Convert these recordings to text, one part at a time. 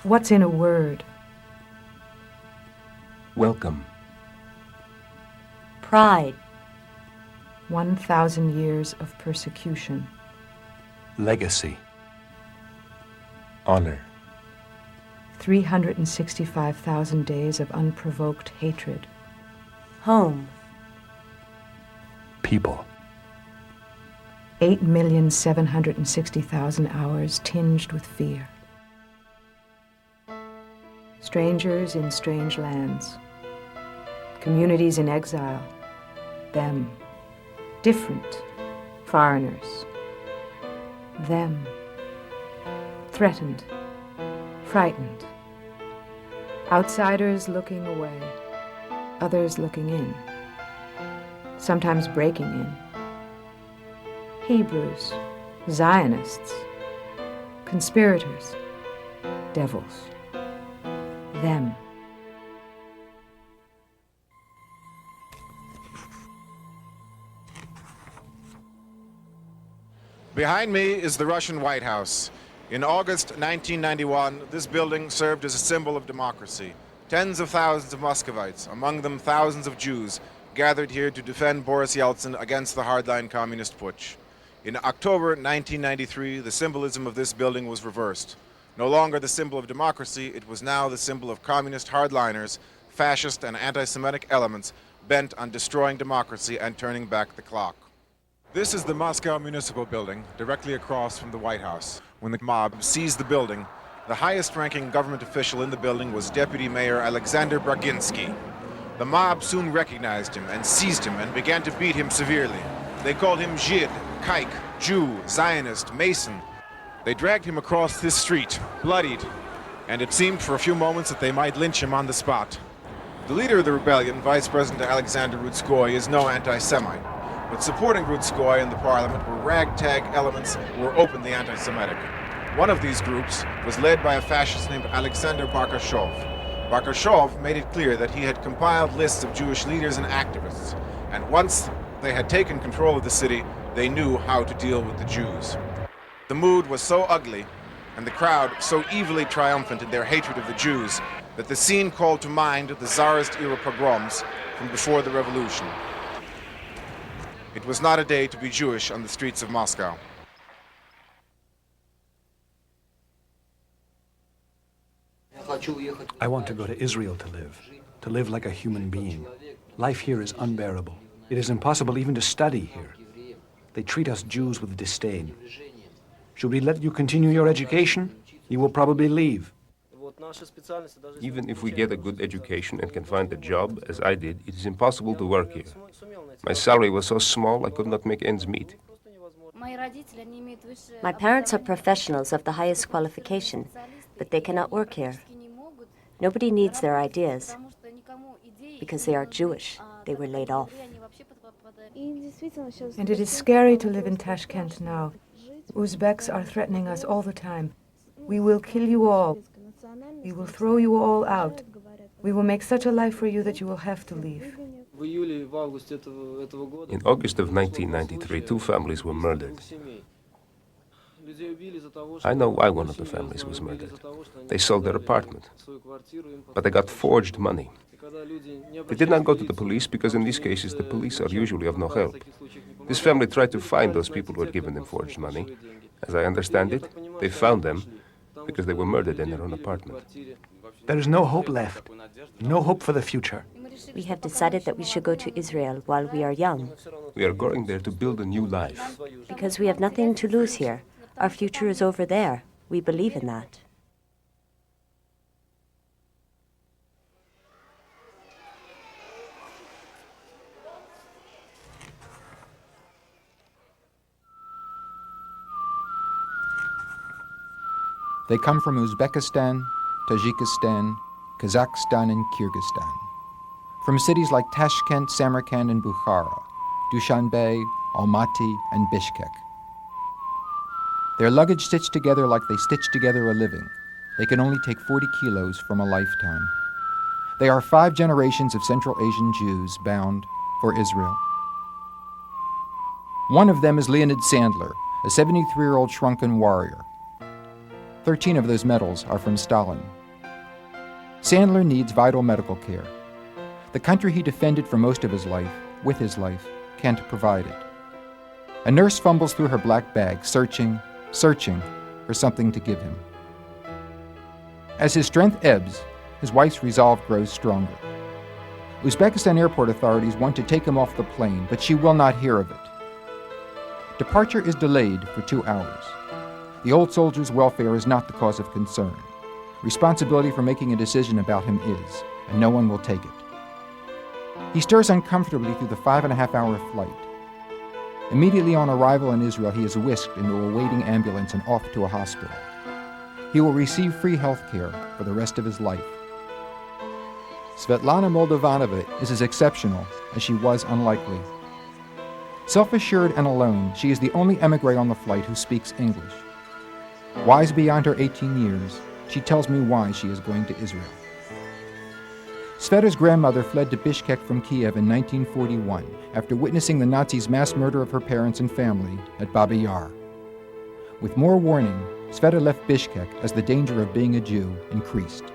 What's in a word? Welcome. Pride. 1,000 years of persecution. Legacy. Honor. 365,000 days of unprovoked hatred. Home. People. 8,760,000 hours tinged with fear. Strangers in strange lands. Communities in exile. Them. Different. Foreigners. Them. Threatened. Frightened. Outsiders looking away. Others looking in. Sometimes breaking in. Hebrews. Zionists. Conspirators. Devils. Them. Behind me is the Russian White House. In August 1991, this building served as a symbol of democracy. Tens of thousands of Muscovites, among them thousands of Jews, gathered here to defend Boris Yeltsin against the hardline communist putsch. In October 1993, the symbolism of this building was reversed. No longer the symbol of democracy, it was now the symbol of communist hardliners, fascist and anti-Semitic elements bent on destroying democracy and turning back the clock. This is the Moscow Municipal Building, directly across from the White House. When the mob seized the building, the highest-ranking government official in the building was Deputy Mayor Alexander Braginsky. The mob soon recognized him and seized him and began to beat him severely. They called him Žid, Kaik, Jew, Zionist, Mason. They dragged him across this street, bloodied, and it seemed for a few moments that they might lynch him on the spot. The leader of the rebellion, Vice President Alexander Rudskoy, is no anti-Semite. But supporting Rudskoy in the parliament were ragtag elements who were openly anti-Semitic. One of these groups was led by a fascist named Alexander Barkashov. Barkashov made it clear that he had compiled lists of Jewish leaders and activists, and once they had taken control of the city, they knew how to deal with the Jews. The mood was so ugly, and the crowd so evilly triumphant in their hatred of the Jews, that the scene called to mind the Tsarist-era pogroms from before the revolution. It was not a day to be Jewish on the streets of Moscow. I want to go to Israel to live like a human being. Life here is unbearable. It is impossible even to study here. They treat us Jews with disdain. Should we let you continue your education? You will probably leave. Even if we get a good education and can find a job, as I did, it is impossible to work here. My salary was so small I could not make ends meet. My parents are professionals of the highest qualification, but they cannot work here. Nobody needs their ideas. Because they are Jewish, they were laid off. And it is scary to live in Tashkent now. Uzbeks are threatening us all the time. We will kill you all. We will throw you all out. We will make such a life for you that you will have to leave. In August of 1993, 2 families were murdered. I know why one of the families was murdered. They sold their apartment, but they got forged money. They did not go to the police because in these cases the police are usually of no help. This family tried to find those people who had given them forged money. As I understand it, they found them because they were murdered in their own apartment. There is no hope left. No hope for the future. We have decided that we should go to Israel while we are young. We are going there to build a new life. Because we have nothing to lose here. Our future is over there. We believe in that. They come from Uzbekistan, Tajikistan, Kazakhstan, and Kyrgyzstan. From cities like Tashkent, Samarkand, and Bukhara, Dushanbe, Almaty, and Bishkek. Their luggage stitched together like they stitch together a living. They can only take 40 kilos from a lifetime. They are 5 generations of Central Asian Jews bound for Israel. One of them is Leonid Sandler, a 73-year-old shrunken warrior. 13 of those medals are from Stalin. Sandler needs vital medical care. The country he defended for most of his life, with his life, can't provide it. A nurse fumbles through her black bag, searching for something to give him. As his strength ebbs, his wife's resolve grows stronger. Uzbekistan airport authorities want to take him off the plane, but she will not hear of it. Departure is delayed for 2 hours. The old soldier's welfare is not the cause of concern. Responsibility for making a decision about him is, and no one will take it. He stirs uncomfortably through the 5.5-hour flight. Immediately on arrival in Israel, he is whisked into a waiting ambulance and off to a hospital. He will receive free health care for the rest of his life. Svetlana Moldovanova is as exceptional as she was unlikely. Self-assured and alone, she is the only émigré on the flight who speaks English. Wise beyond her 18 years, she tells me why she is going to Israel. Sveta's grandmother fled to Bishkek from Kiev in 1941 after witnessing the Nazis' mass murder of her parents and family at Babi Yar. With more warning, Sveta left Bishkek as the danger of being a Jew increased.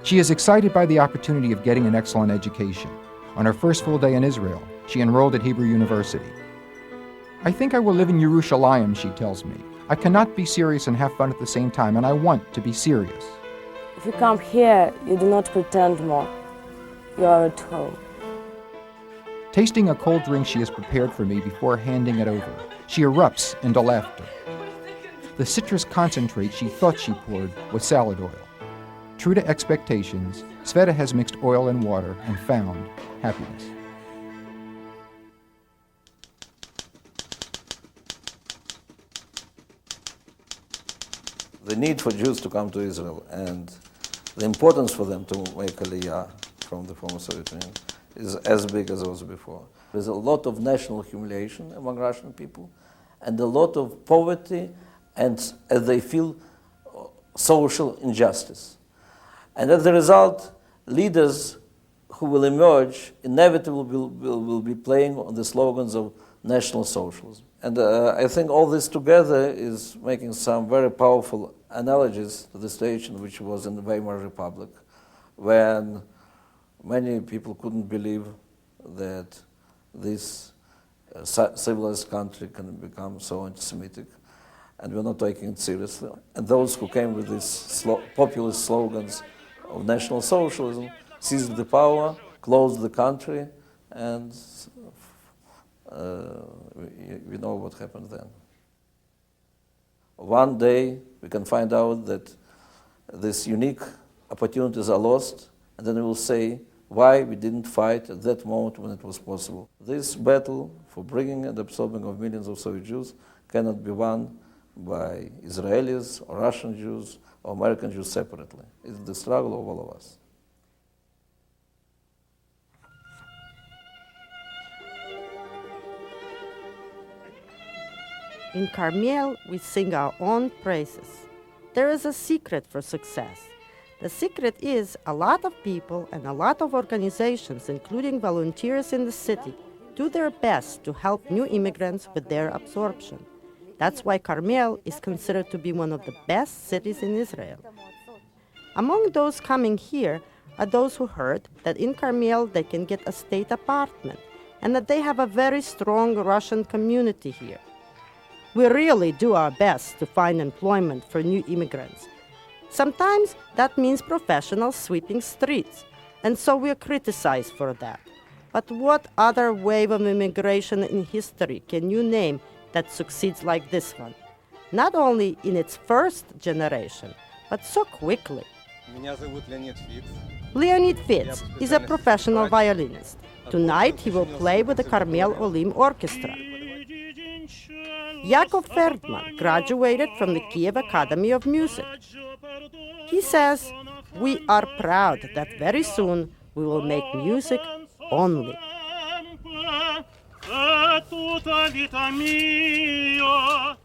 She is excited by the opportunity of getting an excellent education. On her first full day in Israel, she enrolled at Hebrew University. I think I will live in Yerushalayim, she tells me. I cannot be serious and have fun at the same time, and I want to be serious. If you come here, you do not pretend more. You are at home. Tasting a cold drink she has prepared for me before handing it over, she erupts into laughter. The citrus concentrate she thought she poured was salad oil. True to expectations, Sveta has mixed oil and water and found happiness. The need for Jews to come to Israel and the importance for them to make Aliyah from the former Soviet Union is as big as it was before. There's a lot of national humiliation among Russian people and a lot of poverty and, as they feel, social injustice. And as a result, leaders who will emerge inevitably will be playing on the slogans of National Socialism. And I think all this together is making some very powerful analogies to the stage in which it was in the Weimar Republic, when many people couldn't believe that this civilized country can become so anti-Semitic, and we're not taking it seriously. And those who came with these populist slogans of National Socialism seized the power, closed the country, and we know what happened then. One day we can find out that these unique opportunities are lost, and then we will say why we didn't fight at that moment when it was possible. This battle for bringing and absorbing of millions of Soviet Jews cannot be won by Israelis or Russian Jews or American Jews separately. It's the struggle of all of us. In Carmel, we sing our own praises. There is a secret for success. The secret is a lot of people and a lot of organizations, including volunteers in the city, do their best to help new immigrants with their absorption. That's why Carmel is considered to be one of the best cities in Israel. Among those coming here are those who heard that in Carmel they can get a state apartment and that they have a very strong Russian community here. We really do our best to find employment for new immigrants. Sometimes that means professionals sweeping streets, and so we are criticized for that. But what other wave of immigration in history can you name that succeeds like this one? Not only in its first generation, but so quickly. Leonid Fitz is a professional violinist. Tonight he will play with the Carmel Olim Orchestra. Yakov Ferdman graduated from the Kiev Academy of Music. He says, "We are proud that very soon we will make music only." Tutta vita mia